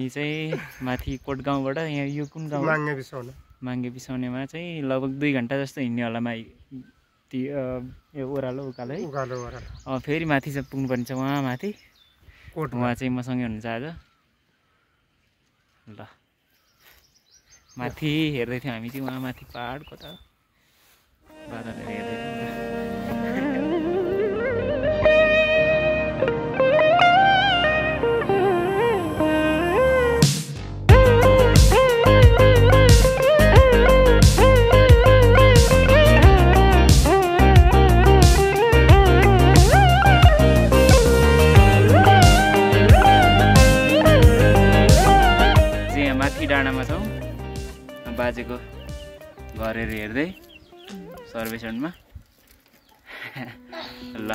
हामी चाहिँ माथि कोटगाउँबाट यहाँ यो कुन गाउँ माङ्गे बिसाउनेमा चाहिँ लगभग 2 घण्टा जस्तो हिँड्ने होला यो ओह्रालो उकालो है फेरि माथि चाहिँ पुग्नुपर्ने छ उहाँ माथि उहाँ चाहिँ मसँगै हुनुहुन्छ आज ल माथि हेर्दै थियौँ हामी चाहिँ उहाँ माथि पहाड कता बादलहरू हेर्दै डाँडामा छौँ बाजेको घरहरू हेर्दै सर्वेक्षणमा ल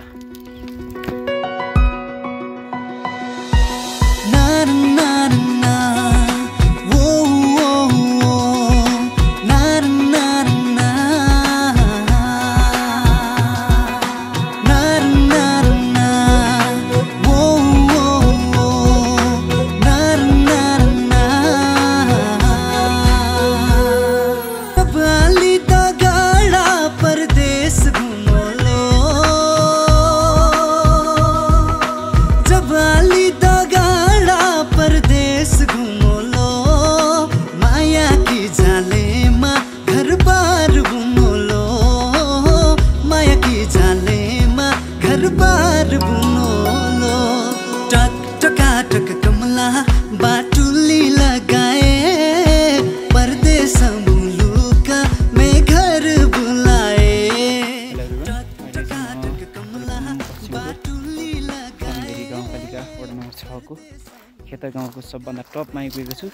खेतर गाउँको सबभन्दा टपमा आइपुगेको छु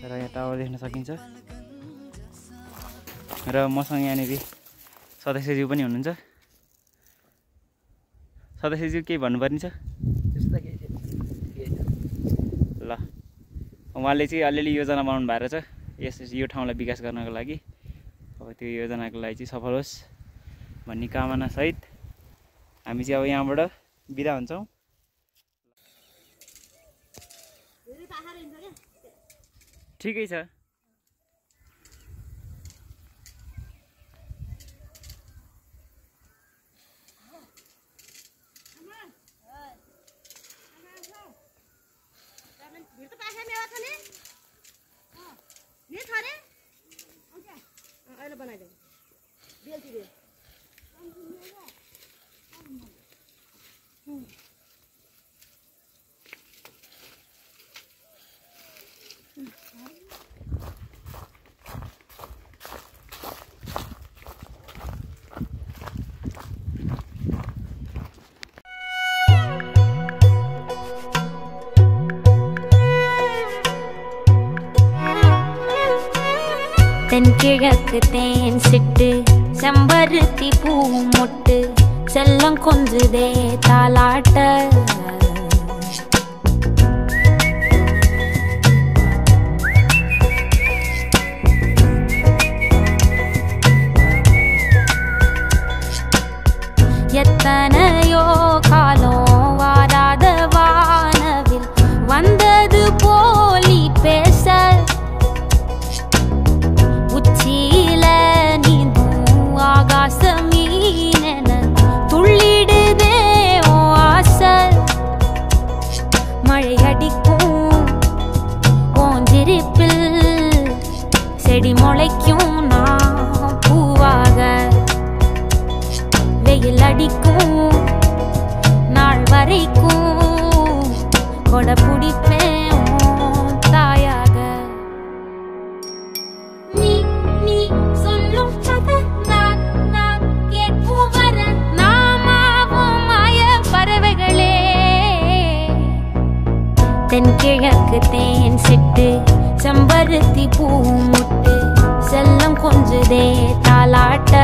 र यहाँ टावर देख्न सकिन्छ र मसँग यहाँनिर सदस्यज्यू पनि हुनुहुन्छ सदस्यज्यू केही भन्नुपर्ने छ ल उहाँले चाहिँ अलिअलि योजना बनाउनु भएको छ यो ठाउँलाई विकास गर्नको लागि अब त्यो योजनाको लागि चाहिँ सफल होस् भन्ने कामना सहित हामी चाहिँ अब यहाँबाट बिदा हुन्छौँ ठिकै छ தென்கிழக்குத்தேன் சிட்டு செம்பருத்தி பூ மொட்டு செல்லம் கொஞ்சுதே தாலாட்ட எத்தனையோ காலம் வாராத வானவில் வந்தது போலி பேச உச்சியில நீந்தும் ஆகாசமீனென துள்ளிடுதே ஓ ஆசை மழை அடிக்கும் ஓஞ்சிருப்பில் செடி முளைக்கும் நான் பூவாக வெயில் அடிக்கும் நாள் வரைக்கும் கொடை பிடிப்பேன் தாயாக நீ நீ சொல்லும் கதை நான் கேட்போம் வர நாமாவும் மாய பறவைகளே தென்கிழக்கு தேன் சிட்டு செம்பருத்தி பூ முட்டு செல்லம் கொஞ்சுதே தாலாட்ட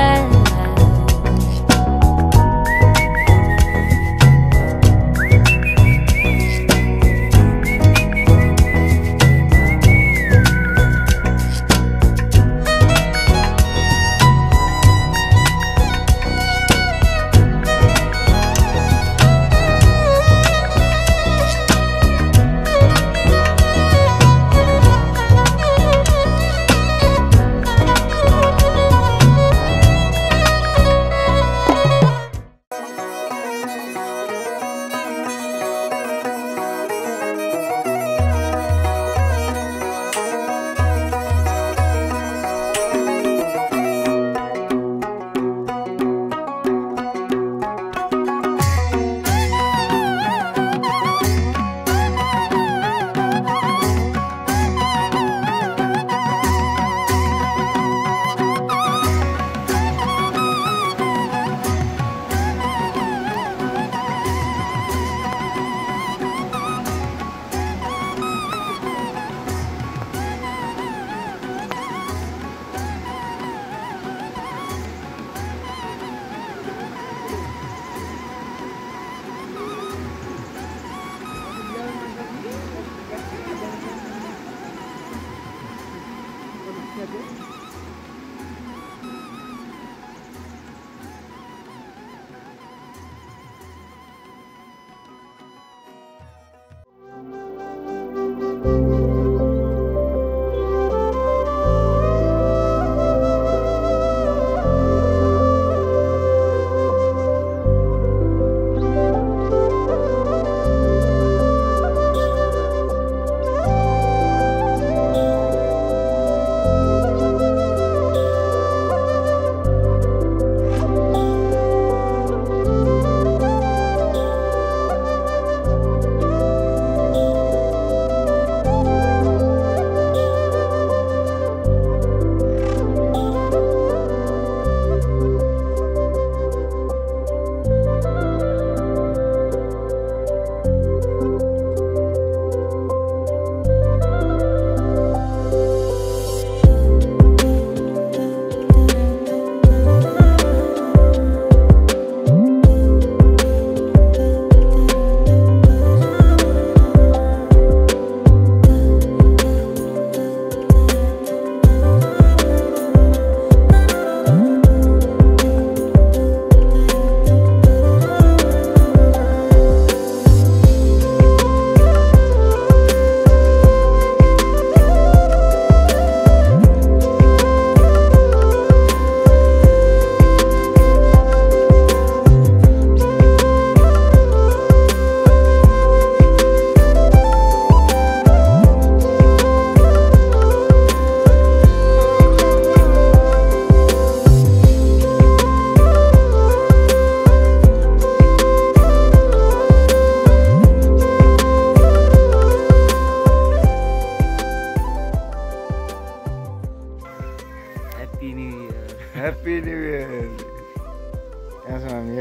यहाँ छौँ हामी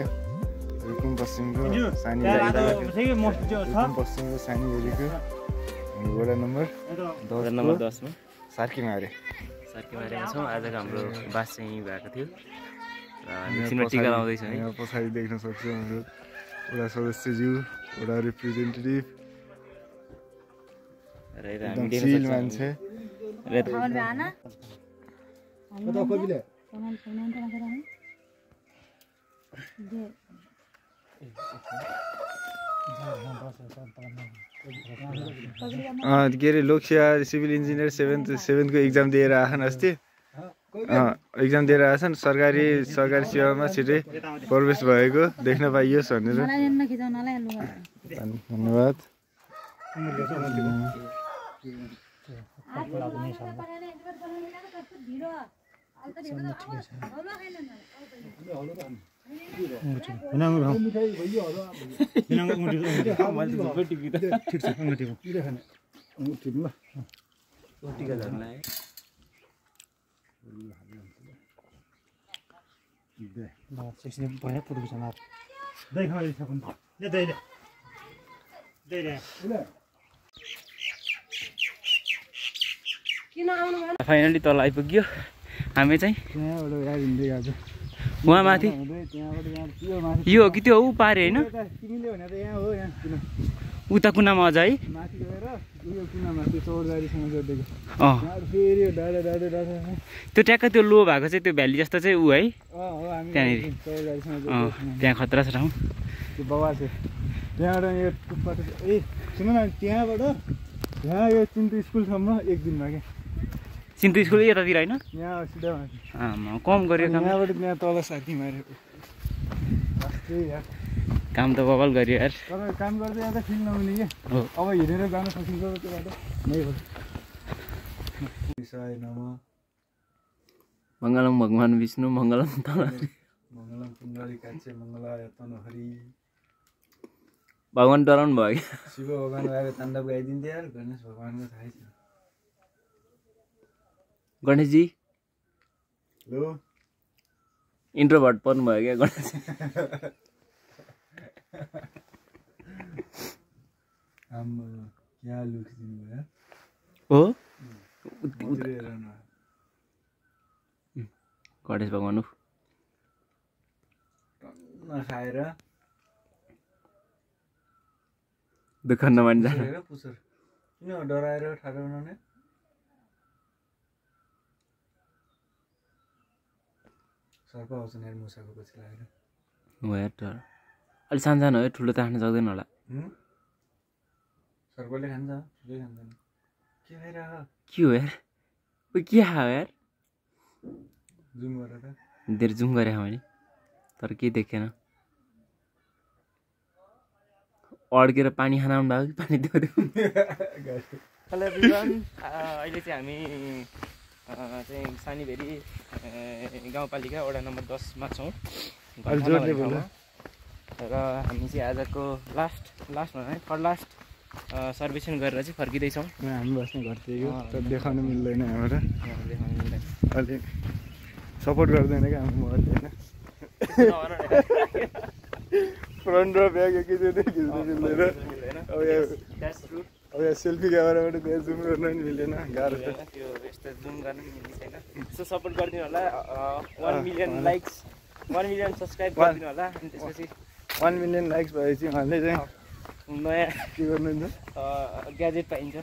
रुकुम पश्चिमको सानी रुकुम पश्चिमको सानी भेरीको वडा नम्बर 10 मा सार्कीमारे छौँ। आजको हाम्रो बास चाहिँ यहीँ भएको थियो र एकछिनमा टिका लाउँदैछौँ। यहाँ पछाडि देख्न सक्छौँ हाम्रो वडा सदस्यज्यू वडा रिप्रेजेन्टेटिभ र यता हामी देख्न सक्छौँ मान्छे के अरे लोकसेवा सिभिल इन्जिनियर 7 को एक्जाम दिएर आछन् अस्ति एक्जाम दिएर आछन् सरकारी सेवामा छिटै प्रवेश भएको देख्न पाइयोस् भनेर धन्यवाद। फाइनली तल आइपुग्यो हामी चाहिँ उहाँ माथि यो हो कि त्यो ऊ पारे होइन उता कुनामा अझ है त्यो ट्याक्क त्यो लो भएको चाहिँ त्यो भ्याली जस्तो चाहिँ ऊ है त्यहाँनिर त्यहाँ खतरा छ ठाउँ त्यहाँबाट यो टुप्पाको ए सुन न त्यहाँबाट यहाँ यो चिन्तु स्कुलसम्म एक दिनमा क्या चिन्तु स्कुल यतातिर होइन यहाँ सिधा कम गऱ्यो काम यहाँबाट त्यहाँ तल साथी माऱ्यो काम त बबल गऱ्यो यार तपाईँ काम गर्दै यहाँ त फिल नहुने क्या अब हिँडेर जान सकिन्छ त्यो बाटो नै हो मङ्गलम भगवान् विष्णु मङ्गलम मङ्गलम पुण्डरीकाक्ष मङ्गलाय तनहरि भगवान् डराउनु भयो क्या शिव भगवान् गएको ताण्डव गाइदिन्थ्यो यार गणेश भगवान्को थाहै छ गणेशजी लो इन्ट्रोभर्ट पर्नु भयो क्या गणेश क्या लुक दिनुभयो हो गणेश भगवान् नखाएर दुःख नमानि जानु पुसर किन डराएर ठाडो बनाउने सर्प आउँछ नि मुसाको पछि लागेर हो यार डर अलि सानो है ठुलो त खान सक्दैन होला सर्पले खान्छ ठुलै खाँदैन के भइरह के हो यार के खायो यार जुम गरेर धेरै जुम गरे मैले तर केही देखेन अड्केर पानी खान आउनु भएको पानी दियो हेलो एभ्रिवान अहिले चाहिँ हामी चाहिँ सानीभेरी गाउँपालिका वडा नम्बर 10 मा छौँ र हामी चाहिँ आजको लास्ट थर्ड लास्ट सर्वेक्षण गरेर चाहिँ फर्किँदैछौँ। हामी बस्ने घर थियो तर देखाउनु मिल्दैन यहाँबाट अलि सपोर्ट गर्दैन क्या हाम्रो मोबाइलले होइन फ्रन्ट र ब्याक एकैचोटि खिच्नु मिल्दैन अब यहाँ सेल्फी क्यामेराबाट त्यहाँ जुम गर्न पनि मिलेन गाह्रो छ त्यो यस्तो जुम गर्न पनि मिल्दैन यसो सपोर्ट गरिदिनु होला 1 मिलियन लाइक्स 1 मिलियन सब्सक्राइब गरिदिनु होला अनि त्यसपछि 1 मिलियन लाइक्स भएपछि उहाँले चाहिँ नयाँ के गर्नुहुन्छ ग्याजेट पाइन्छ